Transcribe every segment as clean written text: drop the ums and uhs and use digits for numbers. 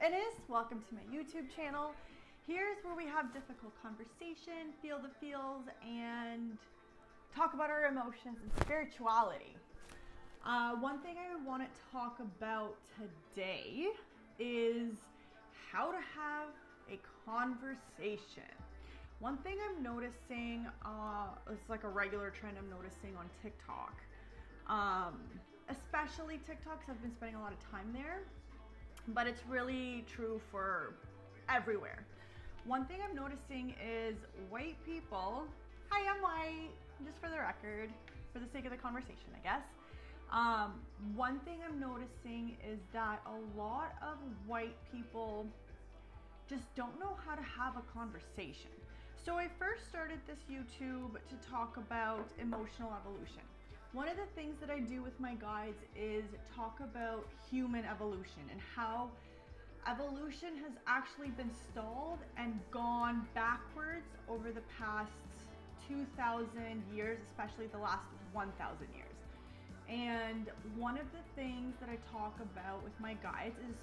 It is. Welcome to my YouTube channel. Here's where we have difficult conversation, feel the feels, and talk about our emotions and spirituality. One thing I want to talk about today is how to have a conversation. One thing I'm noticing, it's like a regular trend I'm noticing on TikTok, especially TikTok because I've been spending a lot of time there, but it's really true for everywhere. One thing I'm noticing is white people, hi, I'm white, just for the record, for the sake of the conversation, I guess. One thing I'm noticing is that a lot of white people just don't know how to have a conversation. So I first started this YouTube to talk about emotional evolution. One of the things that I do with my guides is talk about human evolution and how evolution has actually been stalled and gone backwards over the past 2,000 years, especially the last 1,000 years. And one of the things that I talk about with my guides is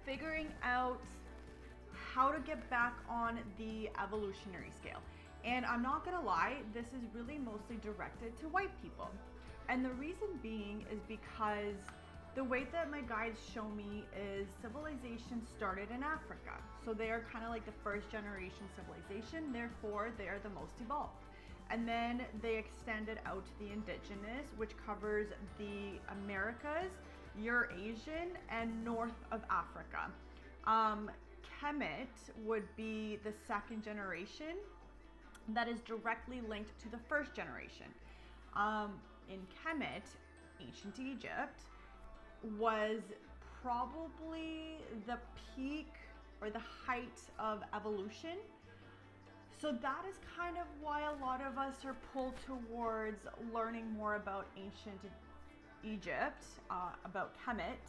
figuring out how to get back on the evolutionary scale. And I'm not gonna lie, this is really mostly directed to white people. And the reason being is because the way that my guides show me is civilization started in Africa. So they are kind of like the first generation civilization, therefore they are the most evolved. And then they extended out to the indigenous, which covers the Americas, Eurasian, and north of Africa. Kemet would be the second generation that is directly linked to the first generation. In Kemet, ancient Egypt was probably the peak or the height of evolution. So that is kind of why a lot of us are pulled towards learning more about ancient Egypt, about Kemet,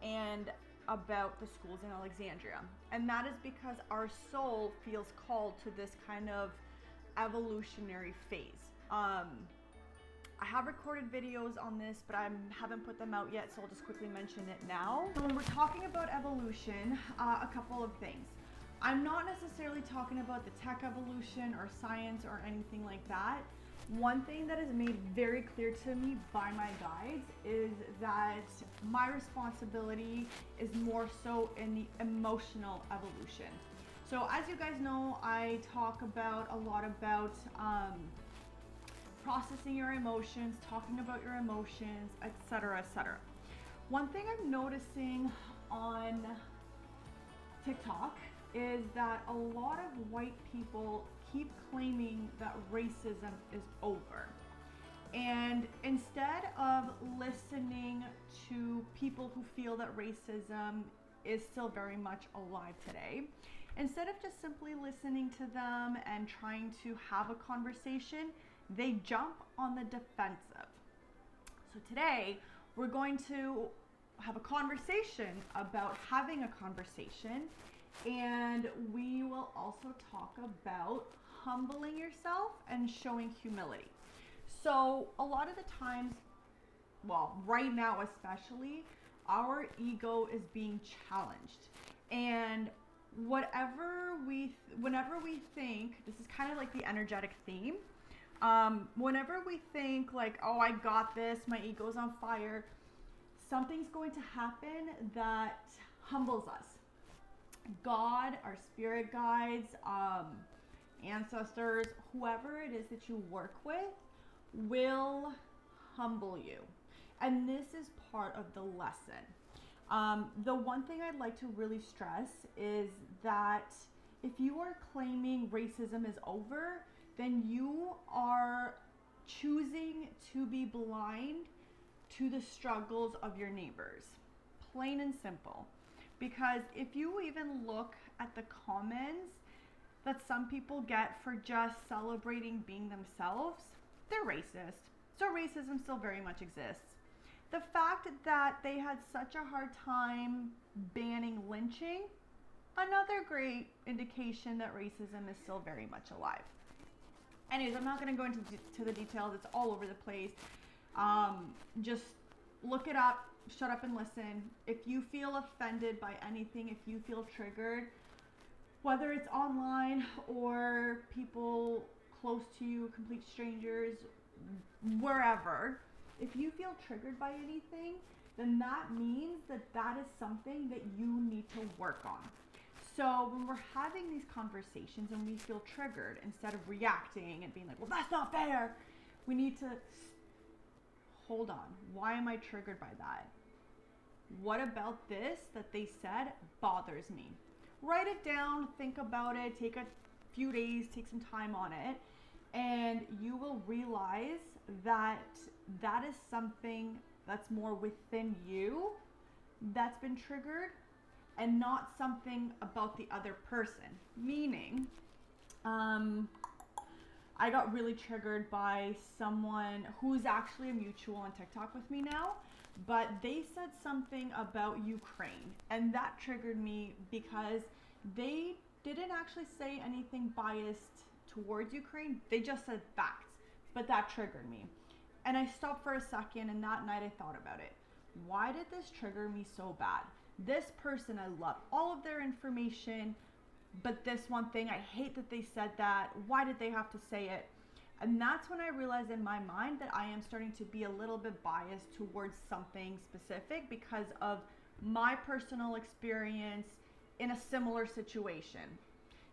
and about the schools in Alexandria. And that is because our soul feels called to this kind of evolutionary phase. I have recorded videos on this, but I haven't put them out yet, so I'll just quickly mention it now. So when we're talking about evolution, a couple of things. I'm not necessarily talking about the tech evolution or science or anything like that. One thing that is made very clear to me by my guides is that my responsibility is more so in the emotional evolution. So as you guys know, I talk about a lot about processing your emotions, talking about your emotions, etc., etc. One thing I'm noticing on TikTok is that a lot of white people keep claiming that racism is over. And instead of listening to people who feel that racism is still very much alive today, instead of just simply listening to them and trying to have a conversation, they jump on the defensive. So today, we're going to have a conversation about having a conversation, and we will also talk about humbling yourself and showing humility. So a lot of the times, well, right now especially, our ego is being challenged. And whenever we think, this is kind of like the energetic theme, whenever we think like, oh, I got this, my ego's on fire, something's going to happen that humbles us. God, our spirit guides, ancestors, whoever it is that you work with will humble you. And this is part of the lesson. The one thing I'd like to really stress is that if you are claiming racism is over, then you are choosing to be blind to the struggles of your neighbors. Plain and simple. Because if you even look at the comments that some people get for just celebrating being themselves, they're racist. So racism still very much exists. The fact that they had such a hard time banning lynching, another great indication that racism is still very much alive. Anyways, I'm not going to go into the details. It's all over the place. Just look it up, shut up and listen. If you feel offended by anything, if you feel triggered, whether it's online or people close to you, complete strangers, wherever, if you feel triggered by anything, then that means that that is something that you need to work on. So when we're having these conversations and we feel triggered, instead of reacting and being like, well, that's not fair, we need to hold on. Why am I triggered by that? What about this that they said bothers me? Write it down, think about it, take a few days, take some time on it, and you will realize that that is something that's more within you that's been triggered and not something about the other person. Meaning, I got really triggered by someone who's actually a mutual on TikTok with me now, but they said something about Ukraine, and that triggered me because they didn't actually say anything biased towards Ukraine. They just said facts, but that triggered me. And I stopped for a second, and that night I thought about it. Why did this trigger me so bad? This person, I love all of their information, but this one thing, I hate that they said that. Why did they have to say it? And that's when I realized in my mind that I am starting to be a little bit biased towards something specific because of my personal experience in a similar situation.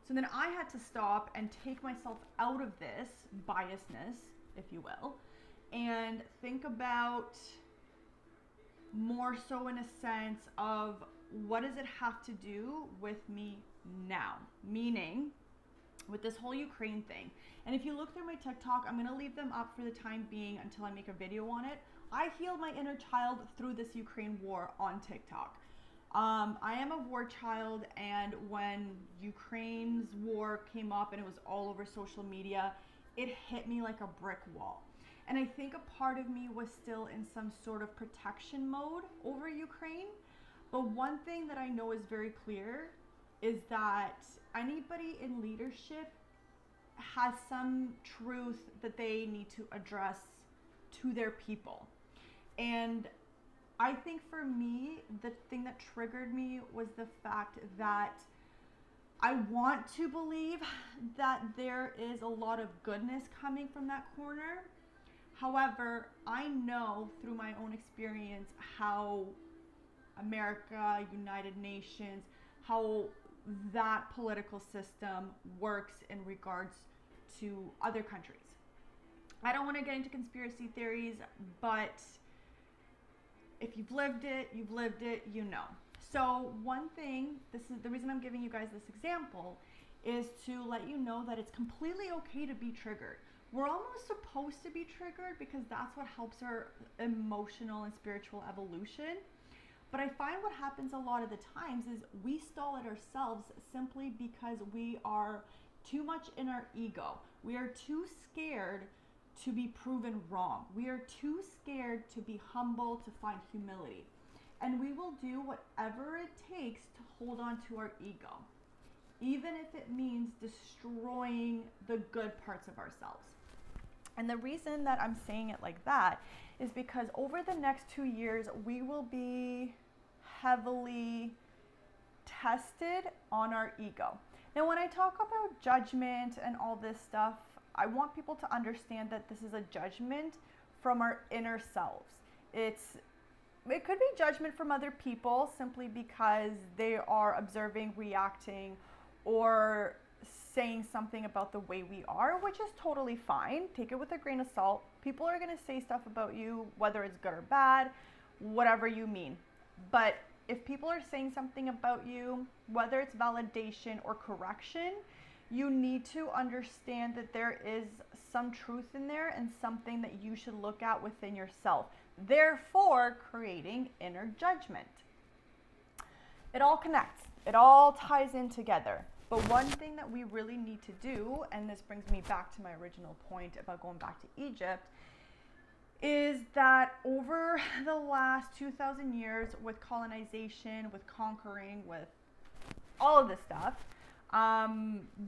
So then I had to stop and take myself out of this biasness, if you will, and think about more so in a sense of what does it have to do with me now? Meaning, with this whole Ukraine thing. And if you look through my TikTok, I'm going to leave them up for the time being until I make a video on it. I healed my inner child through this Ukraine war on TikTok. I am a war child, and when Ukraine's war came up and it was all over social media, it hit me like a brick wall. And I think a part of me was still in some sort of protection mode over Ukraine. But one thing that I know is very clear is that anybody in leadership has some truth that they need to address to their people. And I think for me, the thing that triggered me was the fact that I want to believe that there is a lot of goodness coming from that corner. However, I know through my own experience how America, United Nations, how that political system works in regards to other countries. I don't want to get into conspiracy theories, but if you've lived it, you know. So one thing, this is the reason I'm giving you guys this example, is to let you know that it's completely okay to be triggered. We're almost supposed to be triggered because that's what helps our emotional and spiritual evolution. But I find what happens a lot of the times is we stall it ourselves simply because we are too much in our ego. We are too scared to be proven wrong. We are too scared to be humble, to find humility. And we will do whatever it takes to hold on to our ego, even if it means destroying the good parts of ourselves. And the reason that I'm saying it like that is because over the next 2 years, we will be heavily tested on our ego. Now, when I talk about judgment and all this stuff, I want people to understand that this is a judgment from our inner selves. It could be judgment from other people simply because they are observing, reacting, or saying something about the way we are, which is totally fine. Take it with a grain of salt. People are going to say stuff about you, whether it's good or bad, whatever you mean. But if people are saying something about you, whether it's validation or correction, you need to understand that there is some truth in there and something that you should look at within yourself, therefore creating inner judgment. It all connects. It all ties in together. But one thing that we really need to do, and this brings me back to my original point about going back to Egypt, is that over the last 2,000 years with colonization, with conquering, with all of this stuff,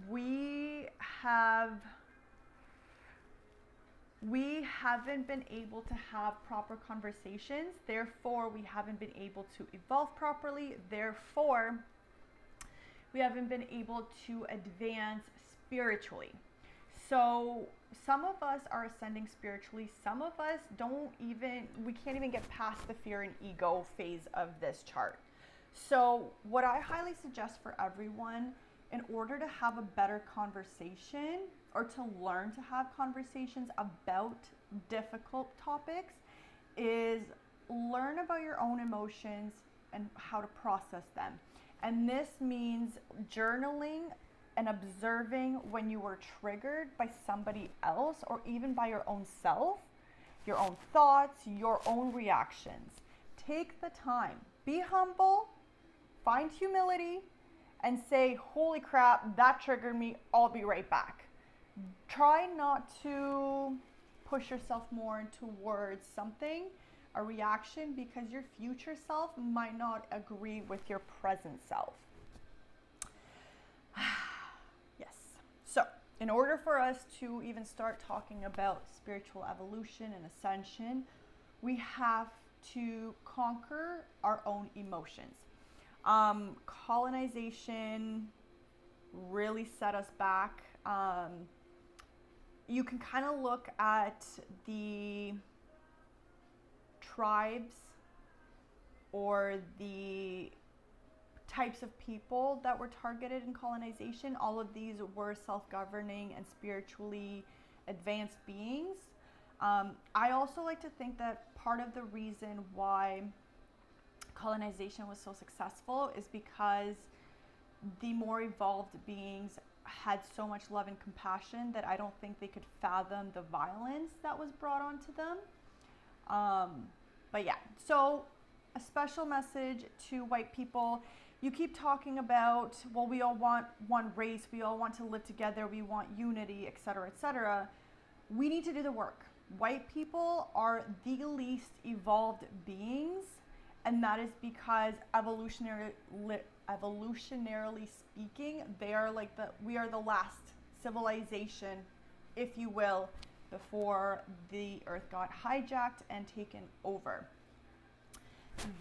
we have we haven't been able to have proper conversations. Therefore, we haven't been able to evolve properly. Therefore, we haven't been able to advance spiritually. So some of us are ascending spiritually. Some of us we can't even get past the fear and ego phase of this chart. So what I highly suggest for everyone, in order to have a better conversation or to learn to have conversations about difficult topics, is learn about your own emotions and how to process them. And this means journaling and observing when you were triggered by somebody else or even by your own self, your own thoughts, your own reactions. Take the time, be humble, find humility, and say, holy crap, that triggered me, I'll be right back. Try not to push yourself more towards something, a reaction, because your future self might not agree with your present self. Yes. So, in order for us to even start talking about spiritual evolution and ascension, we have to conquer our own emotions. Colonization really set us back. You can kind of look at the tribes or the types of people that were targeted in colonization. All of these were self-governing and spiritually advanced beings. I also like to think that part of the reason why colonization was so successful is because the more evolved beings had so much love and compassion that I don't think they could fathom the violence that was brought onto them. But yeah, so a special message to white people. You keep talking about, well, we all want one race, we all want to live together, we want unity, etc., etc. We need to do the work. White people are the least evolved beings, and that is because evolutionarily speaking, we are the last civilization, if you will, before the earth got hijacked and taken over.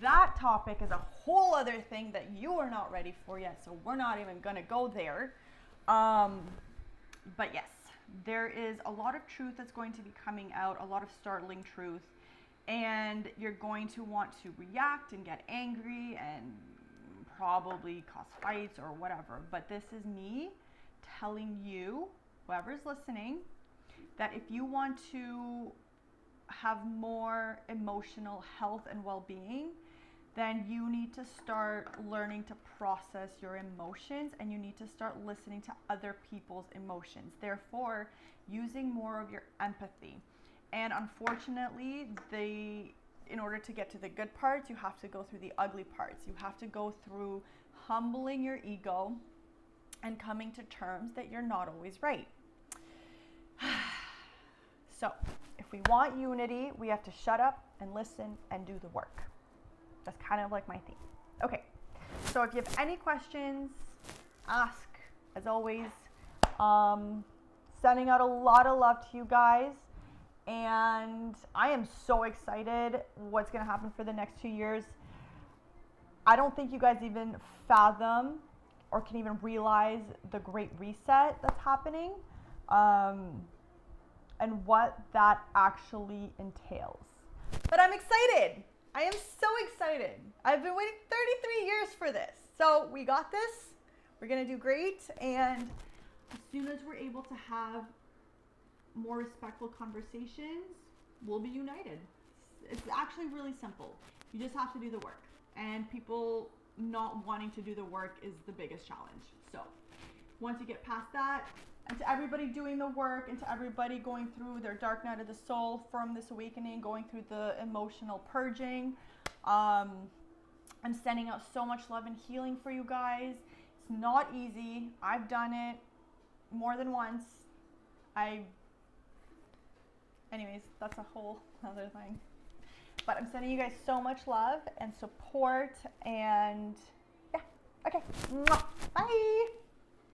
That topic is a whole other thing that you are not ready for yet, so we're not even gonna go there. But yes, there is a lot of truth that's going to be coming out, a lot of startling truth, and you're going to want to react and get angry and probably cause fights or whatever. But this is me telling you, whoever's listening, that if you want to have more emotional health and well-being, then you need to start learning to process your emotions, and you need to start listening to other people's emotions. Therefore, using more of your empathy. And unfortunately, in order to get to the good parts, you have to go through the ugly parts. You have to go through humbling your ego and coming to terms that you're not always right. So, if we want unity, we have to shut up and listen and do the work. That's kind of like my theme. Okay, so if you have any questions, ask, as always. Sending out a lot of love to you guys. And I am so excited what's going to happen for the next 2 years. I don't think you guys even fathom or can even realize the great reset that's happening, and what that actually entails. But I'm excited. I am so excited. I've been waiting 33 years for this. So we got this. We're going to do great. And as soon as we're able to have more respectful conversations, we'll be united. It's actually really simple. You just have to do the work. And people not wanting to do the work is the biggest challenge. So once you get past that, and to everybody doing the work, and to everybody going through their dark night of the soul from this awakening, going through the emotional purging, I'm sending out so much love and healing for you guys. It's not easy. I've done it more than once. Anyways, that's a whole other thing. But I'm sending you guys so much love and support, and yeah, okay. Bye.